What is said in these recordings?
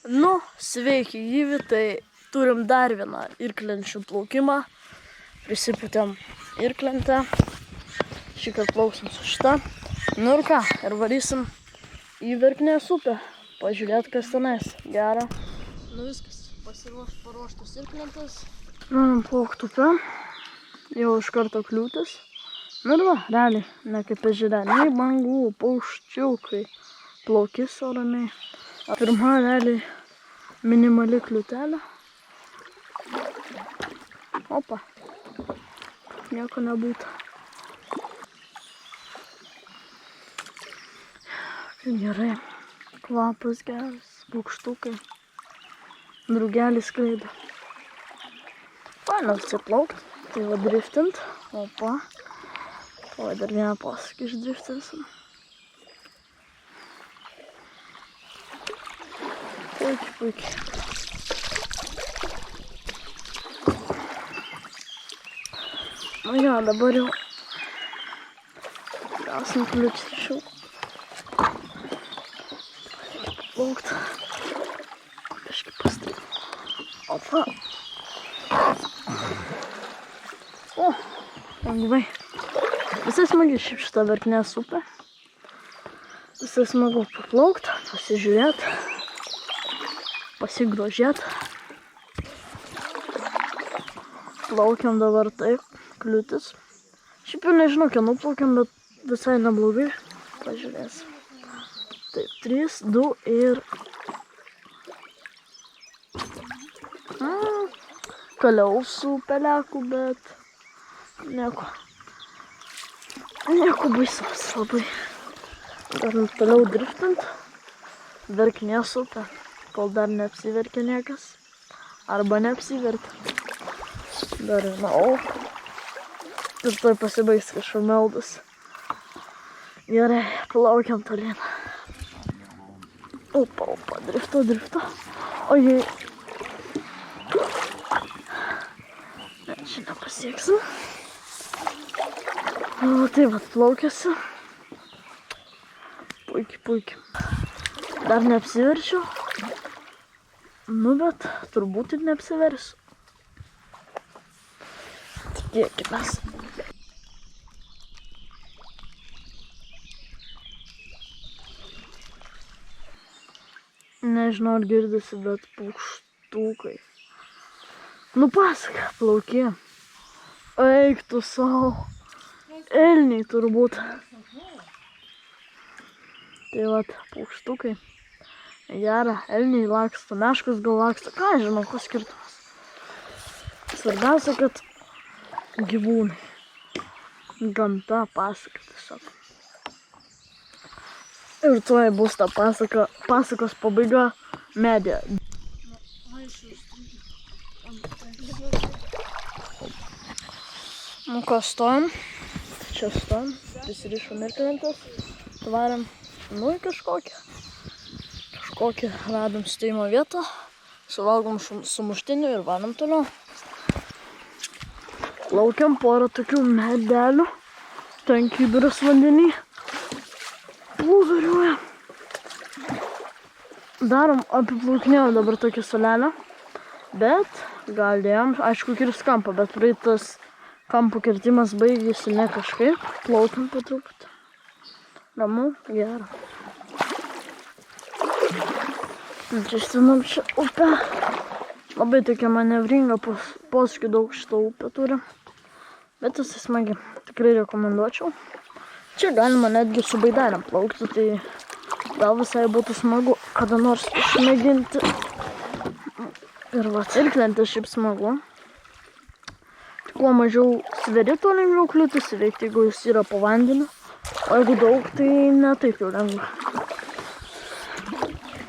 Nu, sveiki gyvi, tai turim dar vieną irklenčių plaukimą. Prisipūtėm irklentę. Šįkart plauksim su šita. Nu ir ką, ir varysim į Verknės upę. Pažiūrėt, kas tenais. Gera. Nu viskas, paruoštos irklentės. Galim plaukt upę. Jau iš karto kliūtis. Nu ir va, realiai, ne kaip ežere. Nei bangų, paukščiukai. Plaukis sau ramiai. Pirma realiai minimali kliūtelė. Opa. Nieko nebūtų. Kaip gerai. Kvapas geras. Paukštukai. Drugeliai skraido. Faina atsiplaukt. Tai va driftint. Opa. O dar vieną posakį išdriftinsim. Puikiai. Nu jo, dabar jau gausim kliūčių. Plaukt. Kažkaip pastaip. Opa. O, lengvai. Visai smagi šiaip šita Verknės upė. Visai smagu paplaukt, pasižiūrėt. Pasigrožėt. Plaukiam dabar taip, kliūtis. Šiaip jau nežinau, kiek nuplaukiam, bet visai neblogai. Pažiūrėsim. Taip, 3, 2 ir... Kaliausų pelekų, bet... Nieko baisaus labai. Galim toliau driftint. Verknės upė. Kol dar neapsiverkė niekas. Arba neapsiverkė. Dar žinau. Ir tuoj pasibaigs kažkur meldus. Gerai, plaukiam tolyn. Opa, drifto. Ojei. Ne, čia nepasieksim. O, taip vat plaukiasi. Puikiai. Dar neapsiverčiau. Nu, bet turbūt ir neapsiversiu. Tikėkimės. Nežinau, ar girdisi, bet paukštukai. Nu, pasaka, plauki. Eik tu savo. Elniai turbūt. Tai vat, paukštukai. Gera, elniai laksto, meškos gal laksto, ką žinau, koks skirtumas. Svarbiausia, kad gyvūnai. Gamta, pasaka tiesiog. Ir tuoj bus ta pasakos pabaiga medija. Nu ką, stojam. Čia stojam, prisirišom irklentes, tvarėm, nu į kažkokią radom stojimo vietą, suvalgom sumuštinių ir varom toliau. Plaukiam porą tokių medelių, ten kibiras vandenį, plūduriuojam. Darom, apiplaukinėjom dabar tokią salelę, bet galėjom, aišku, kirst kampą, bet praeitas kampų kirtimas baigėsi ne kažkaip, plaukiam po truputį. Ramu, gera. Išsinom šią upę. Labai tokia manevringa, posūkių daug šitą upę turi. Bet visai smagi, tikrai rekomenduočiau. Čia galima netgi su baidarėm plaukti, tai gal visai būtų smagu kada nors išmėginti. Ir va, irklentė šiaip smagu. Kuo mažiau sveri, tuo lengviau kliūtis įveikti, jeigu jis yra po vandeniu. O jeigu daug, tai ne taip jau lengva.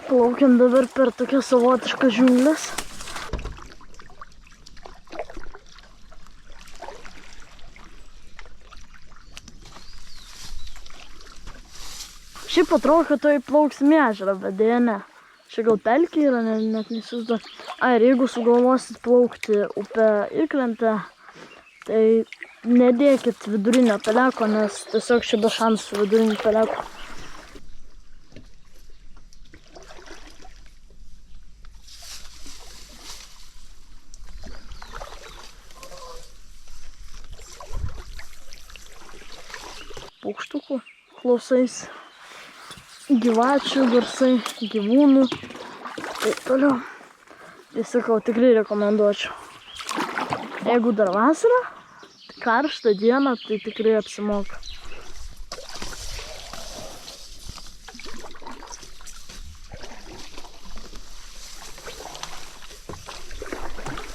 Plaukiam dabar per tokias savotiškas džiungles. Šiaip atrodo, kad tuoj plauksim į ežerą, bet dėja ne. Čia gal pelkė yra, net neįsivaizduoju. Ir jeigu sugalvosit plaukti upę irklentę, tai nedėkit vidurinio peleko, nes tiesiog čia be šansų vidurinį peleko. paukštukų klausais, gyvačių garsai, gyvūnų, taip toliau. Tai sakau, tikrai rekomenduočiau. Jeigu dar vasara, karštą dieną, tai tikrai apsimoka.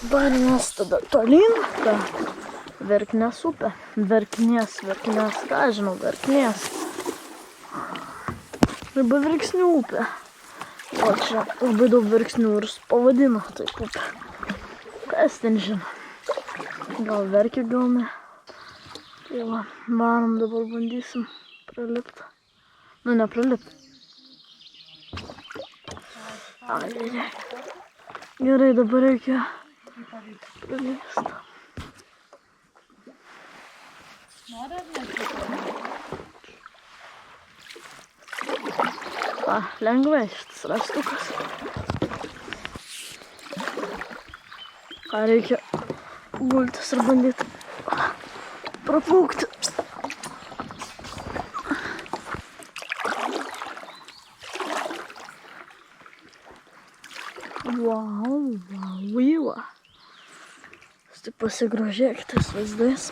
Dabar mes tada tolyn, ta Verknės upė. Verknės, ką žinau, Verknės. Arba Verksnių upė. O čia labai daug verksnių ir pavadino taip upė. Kas ten žino? Gal verkia, gal ne. Tai va, varom dabar bandysim pralipti. Nu, nepralipti. Ai. Gerai, dabar reikia pralįsti. Va, lengvai šitas rastukas. Ką reikia gultis ir bandyti praplaukti. Vau, vau. Tik pasigrožėkit tais vaizdais.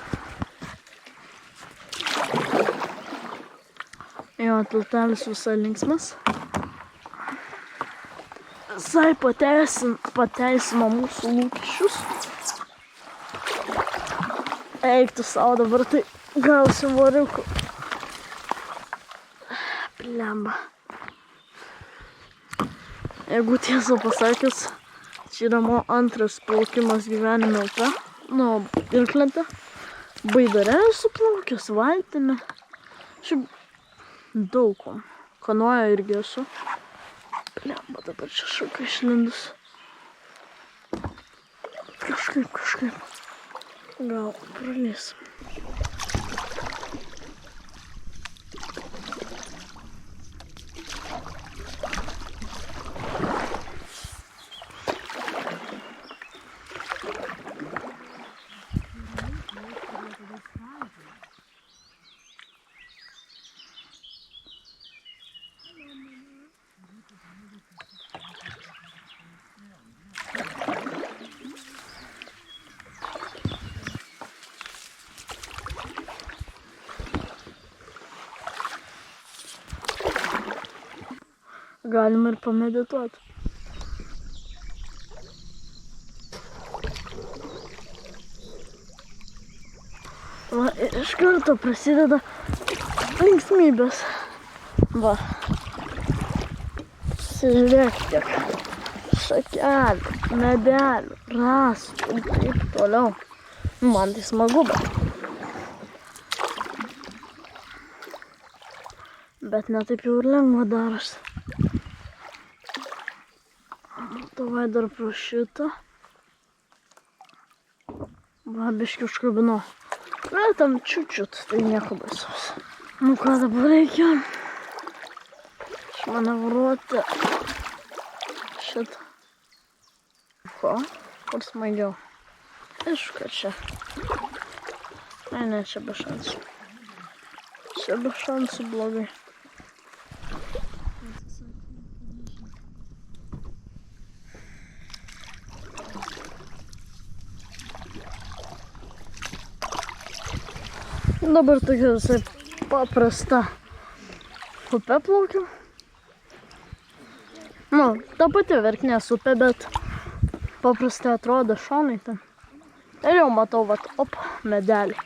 Jo, tiltelis visai linksmas. Visai pateisino mūsų lūkesčius. Eik tu savo, dabar tai gausim variukų. Blemba. Jeigu tiesą pasakius, čia yra mano antras plaukimas gyvenime upe. Nu, irklente. Baidare esu plaukęs, valtimi. Šiaip daug ko. Kanoja irgi esu. Blemba, dabar čia šoka išlindus. Kažkaip. Gal pralys. Galima ir pamedituoti. Va, iš karto prasideda linksmybės. Va. Žiūrėk tiek šakelių, medelių, rastų ir taip toliau. Man tai smagu, bet ne taip jau ir lengva darosi. Davai dar pro šitą. Va, biškį užkabinau. Bet tam čiut, tai nieko baisaus. Nu ką dabar reikia? Išmanevruoti šitą. Ko? Kur smagiau? Aišku, čia. Ne, čia be šansų. Čia be šansų blogai. Dabar tokia visai paprasta upė plaukiu. Nu, ta pati Verknės upė, bet paprastai atrodo šonai ten. Ir jau matau, vat, op, medelį.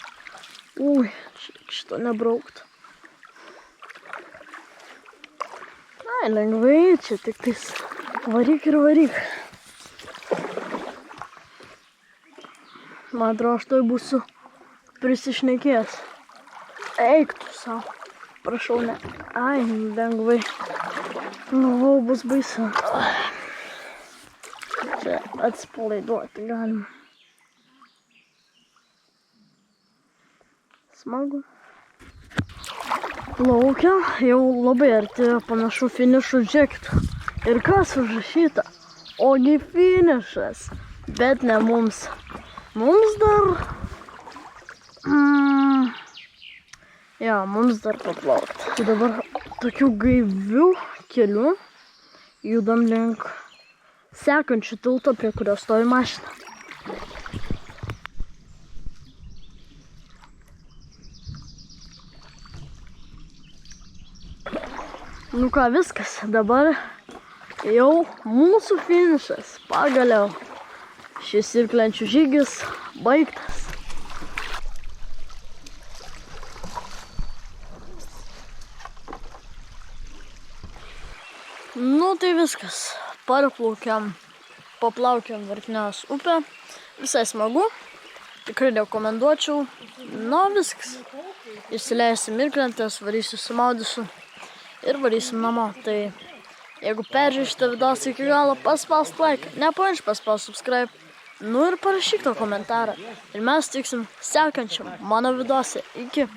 Ui, šito nebraukt. Ai, lengvai, čia tik tais varyk ir varyk. Man atrodo, aš toj būsiu prisišnekėjęs. Eik tu savo. Prašau, ne. Ai, lengvai. Galvau, bus baisu. Čia atsipalaiduoti galima. Smagu. Plaukia, jau labai arti panašu finišų džektų. Ir kas užrašyta? Ogi finišas. Bet ne mums. Mums dar Jo, mums dar paplaukti. Tai dabar tokių gaivių kelių judam link sekančių tilto, prie kurio stovi mašina. Nu ką, viskas. Dabar jau mūsų finišas. Pagaliau. Šis irklenčių žygis baigtas. Nu tai viskas. Paplaukiam Verknės upę. Visai smagu. Tikrai rekomenduočiau. Nu viskas. Išsileisim irklentes, varysiu sumaudysiu ir varysim namo. Tai jeigu peržiūrėjai šitą videosą iki galo, paspausk like, nepamiršk paspausk subscribe. Nu ir parašyk to komentarą. Ir mes tiksim sekančiam mano videose. Iki.